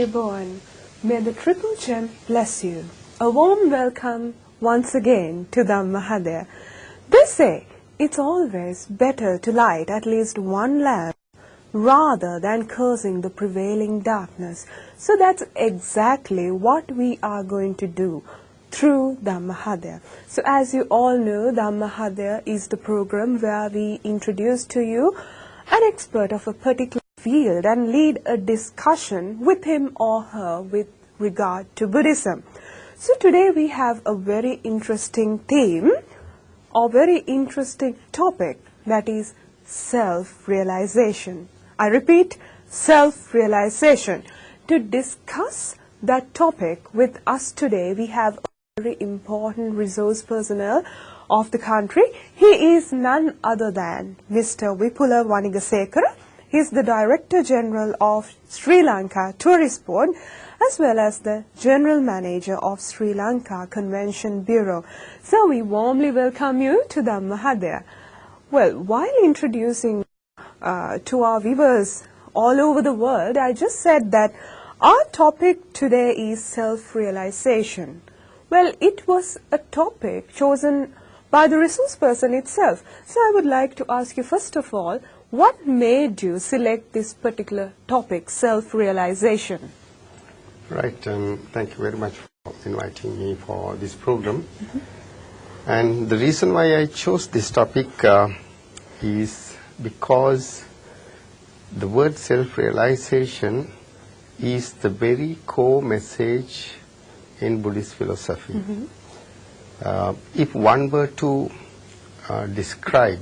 reborn. May the triple gem bless you. A warm welcome once again to the Mahadaya. They say it's always better to light at least one lamp rather than cursing the prevailing darkness. So that's exactly what we are going to do through the Mahadaya. So as you all know, the Mahadaya is the program where we introduce to you an expert of a particular field and lead a discussion with him or her with regard to Buddhism. So today we have a very interesting theme or very interesting topic, that is self-realization. I repeat, self-realization. To discuss that topic with us today, we have a very important resource personnel of the country. He is none other than Mr. Vipula Wanigasekera. He is the Director General of Sri Lanka Tourist Board as well as the General Manager of Sri Lanka Convention Bureau. So we warmly welcome you to the Mahadaya. Well, while introducing to our viewers all over the world, I just said that our topic today is self-realization. Well, it was a topic chosen by the resource person itself. So I would like to ask you first of all, what made you select this particular topic, self-realization? Right, and thank you very much for inviting me for this program. And the reason why I chose this topic is because the word self-realization is the very core message in Buddhist philosophy. If one were to describe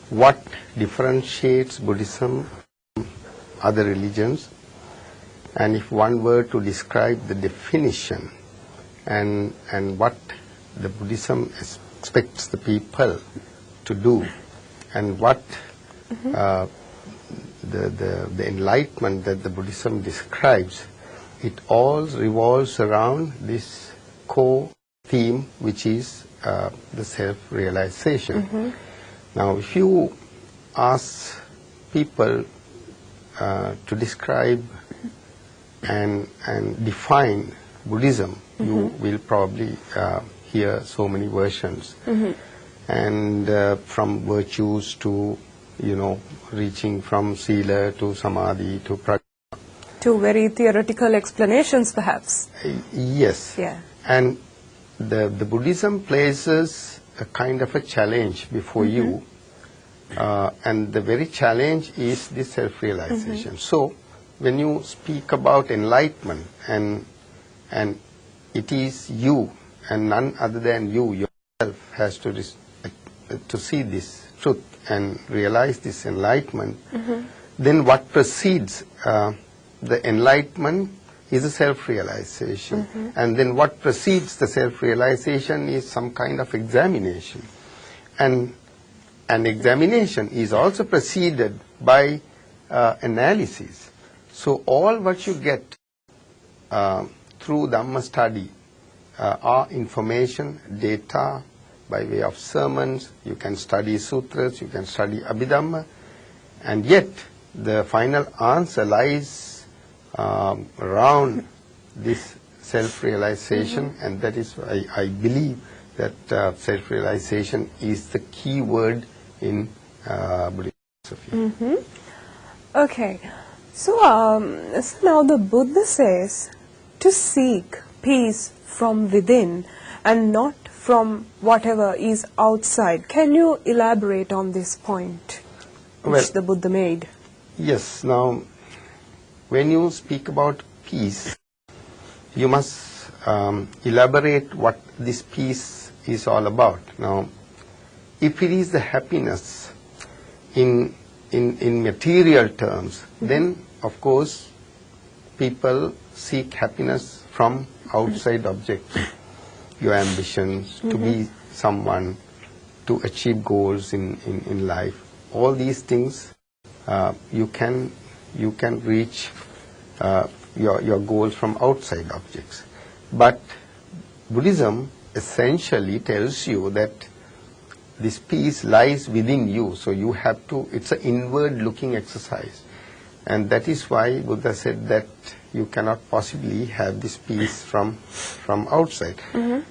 what differentiates Buddhism from other religions, and if one were to describe the definition and what the Buddhism expects the people to do, and what the enlightenment that the Buddhism describes, it all revolves around this core theme, which is the self-realization. Now, if you ask people to describe and define Buddhism, you will probably hear so many versions, and from virtues to, reaching from sila to samadhi to prajna. To very theoretical explanations, perhaps. Yes. Yeah. And the Buddhism places a kind of a challenge before you, and the very challenge is the self-realization. So when you speak about enlightenment, and it is you and none other than you yourself has to see this truth and realize this enlightenment, then what precedes the enlightenment is a self-realization. And then what precedes the self-realization is some kind of examination. And an examination is also preceded by analysis. So all what you get through Dhamma study are information, data, by way of sermons. You can study sutras, you can study Abhidhamma, and yet the final answer lies around this self-realization, and that is why I believe that self-realization is the key word in Buddhist philosophy. Okay, so now the Buddha says to seek peace from within and not from whatever is outside. Can you elaborate on this point which the Buddha made? Yes. Now, when you speak about peace, you must elaborate what this peace is all about. Now, if it is the happiness in material terms, then of course people seek happiness from outside objects, your ambitions to be someone, to achieve goals in life. All these things you can reach your goals from outside objects. But Buddhism essentially tells you that this peace lies within you. So you have to, it's an inward looking exercise. And that is why Buddha said that you cannot possibly have this peace from outside.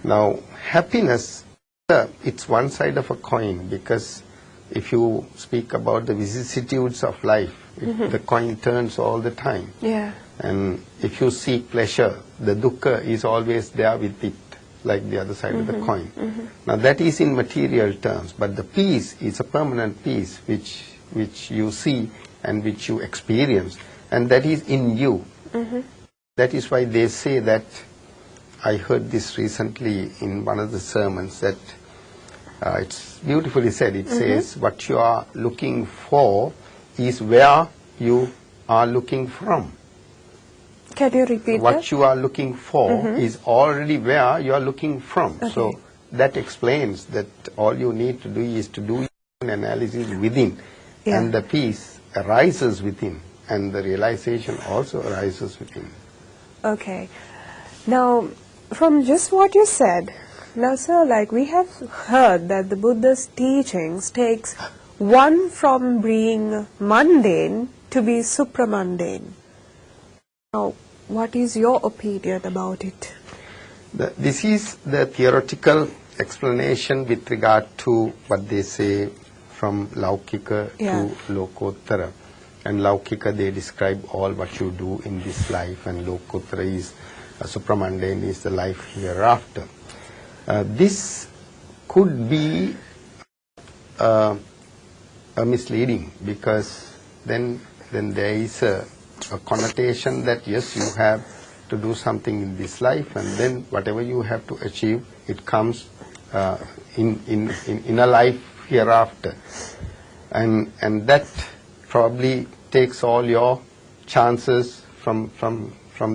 Now, happiness, it's one side of a coin, because if you speak about the vicissitudes of life, the coin turns all the time. Yeah. And if you seek pleasure, the dukkha is always there with it, like the other side of the coin. Now that is in material terms, but the peace is a permanent peace which you see and which you experience, and that is in you. That is why they say that, I heard this recently in one of the sermons, that it's beautifully said. It says, what you are looking for is where you are looking from. Can you repeat What that? you are looking for is already where you are looking from. Okay. So that explains that all you need to do is to do an analysis within, Yeah. and the peace arises within, and the realization also arises within. Okay. Now, from just what you said, now sir, like we have heard that the Buddha's teachings takes one from being mundane to be supramundane. Now, what is your opinion about it? This is the theoretical explanation with regard to what they say from Laukika Yeah. to Lokottara. And Laukika, they describe all what you do in this life, and Lokottara is, supramundane is the life hereafter. This could be misleading, because then there is a connotation that yes, you have to do something in this life, and then whatever you have to achieve, it comes in a life hereafter, and that probably takes all your chances from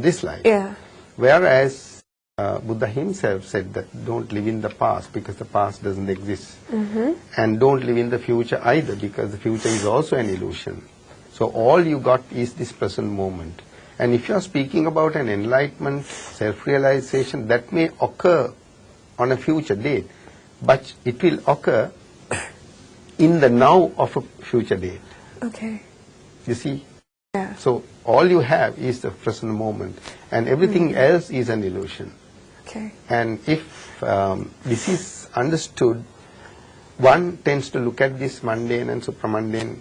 this life. Yeah. Whereas Buddha himself said that don't live in the past, because the past doesn't exist, and don't live in the future either, because the future is also an illusion. So all you got is this present moment. And if you are speaking about an enlightenment, self-realization, that may occur on a future date, but it will occur in the now of a future date. Okay. You see? Yeah. So all you have is the present moment, and everything else is an illusion. Okay. And if this is understood, one tends to look at this mundane and supramundane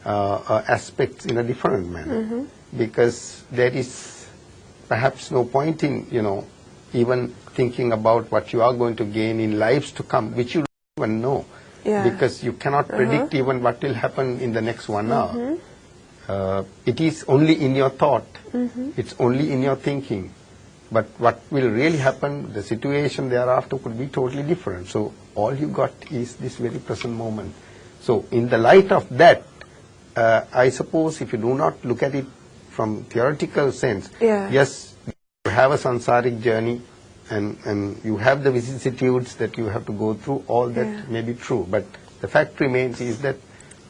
aspects in a different manner, because there is perhaps no point in, even thinking about what you are going to gain in lives to come, which you don't even know, Yeah. because you cannot predict even what will happen in the next 1 hour. It is only in your thought, it's only in your thinking, but what will really happen, the situation thereafter could be totally different. So all you got is this very present moment. So in the light of that, I suppose if you do not look at it from theoretical sense, Yeah. yes, you have a sansaric journey, and you have the vicissitudes that you have to go through, all that Yeah. may be true, but the fact remains is that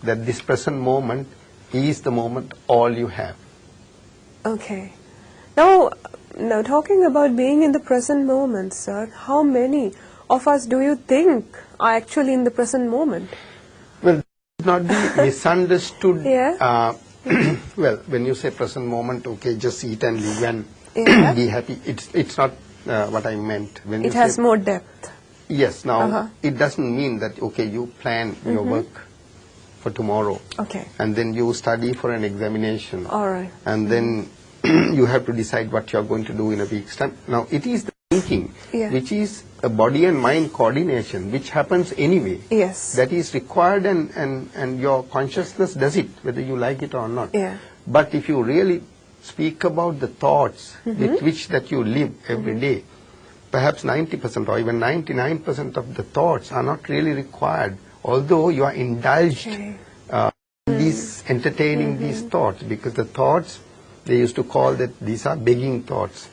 this present moment is the moment all you have. Okay. Now talking about being in the present moment, sir, how many of us do you think are actually in the present moment? Well, not be misunderstood. Yeah. Well, when you say present moment, okay, just eat and live and Yeah. be happy. It's not what I meant. When It you has say, more depth. yes. Now Uh-huh. it doesn't mean that okay, you plan your work for tomorrow, Okay. and then you study for an examination, All right. and then you have to decide what you are going to do in a week's time. Now it is the thinking, Yeah. which is a body and mind coordination, which happens anyway. Yes. That is required, and your consciousness does it, whether you like it or not. Yeah. But if you really speak about the thoughts with which that you live every day, perhaps 90% or even 99% of the thoughts are not really required, although you are indulged Okay. in these entertaining these thoughts, because the thoughts, they used to call that these are begging thoughts,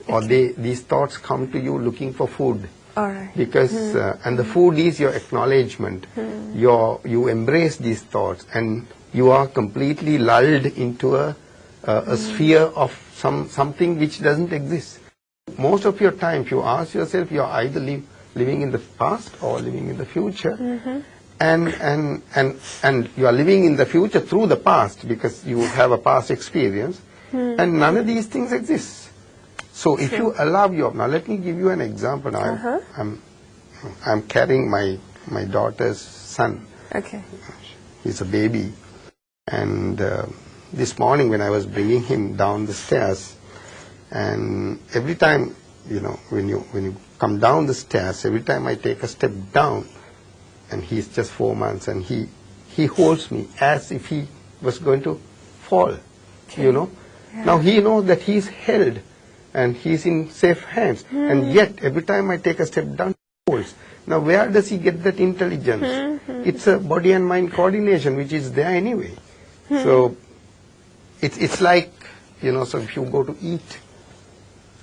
or these thoughts come to you looking for food. All right. Because and the food is your acknowledgement. You embrace these thoughts, and you are completely lulled into a sphere of something which doesn't exist. Most of your time, if you ask yourself, you are either living in the past or living in the future, and you are living in the future through the past because you have a past experience, and none of these things exist. So if you allow now let me give you an example. Now I'm carrying my daughter's son. Okay. He's a baby, and this morning when I was bringing him down the stairs, and every time, you know, when you come down the stairs, every time I take a step down, and he's just 4 months, and he holds me as if he was going to fall, you know. Yeah. Now he knows that he's held and he's in safe hands, and yet every time I take a step down, he holds. Now where does he get that intelligence? It's a body and mind coordination which is there anyway. So it's like, you know, so if you go to eat,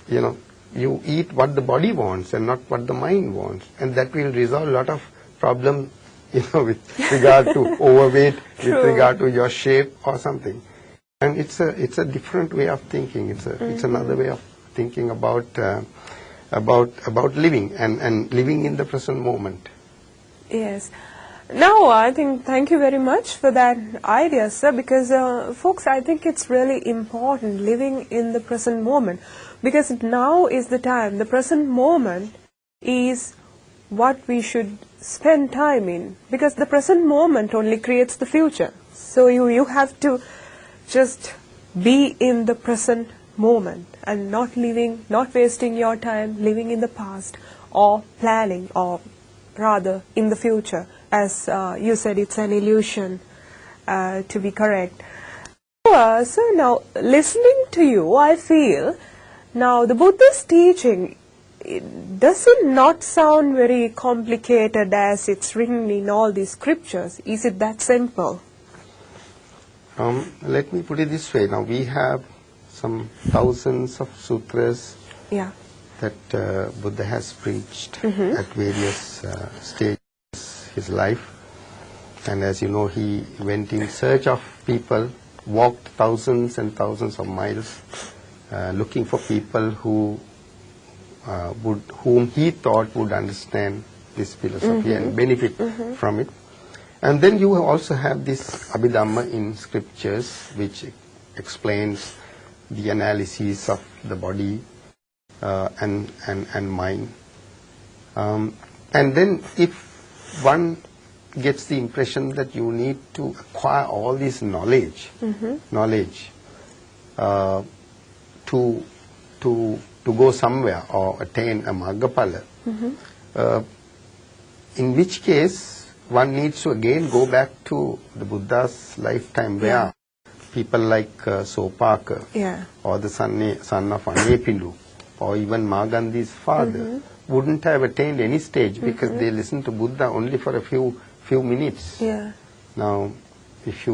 you know, you eat what the body wants and not what the mind wants, and that will resolve a lot of problem, you know, with regard to overweight, with regard to your shape or something. And it's a different way of thinking. It's another way of thinking about living and living in the present moment. Yes. Now, I think, thank you very much for that idea, sir, because, folks, I think it's really important living in the present moment, because now is the time. The present moment is what we should spend time in, because the present moment only creates the future. So you have to just be in the present moment and not wasting your time living in the past or planning, or rather in the future. As you said, it's an illusion, to be correct. So now, listening to you, I feel, now the Buddhist teaching, does it not sound very complicated as it's written in all these scriptures? Is it that simple? Let me put it this way. Now we have some thousands of sutras that Buddha has preached at various stages of his life. And as you know, he went in search of people, walked thousands and thousands of miles, looking for people whom he thought would understand this philosophy and benefit from it. And then you also have this Abhidhamma in scriptures, which explains the analysis of the body and mind. And then if one gets the impression that you need to acquire all this knowledge to go somewhere or attain a Maggapala, in which case one needs to again go back to the Buddha's lifetime, where people like Sopaka or the son of Anepindu or even Magandhi's father wouldn't have attained any stage because they listened to Buddha only for a few minutes. Now, if you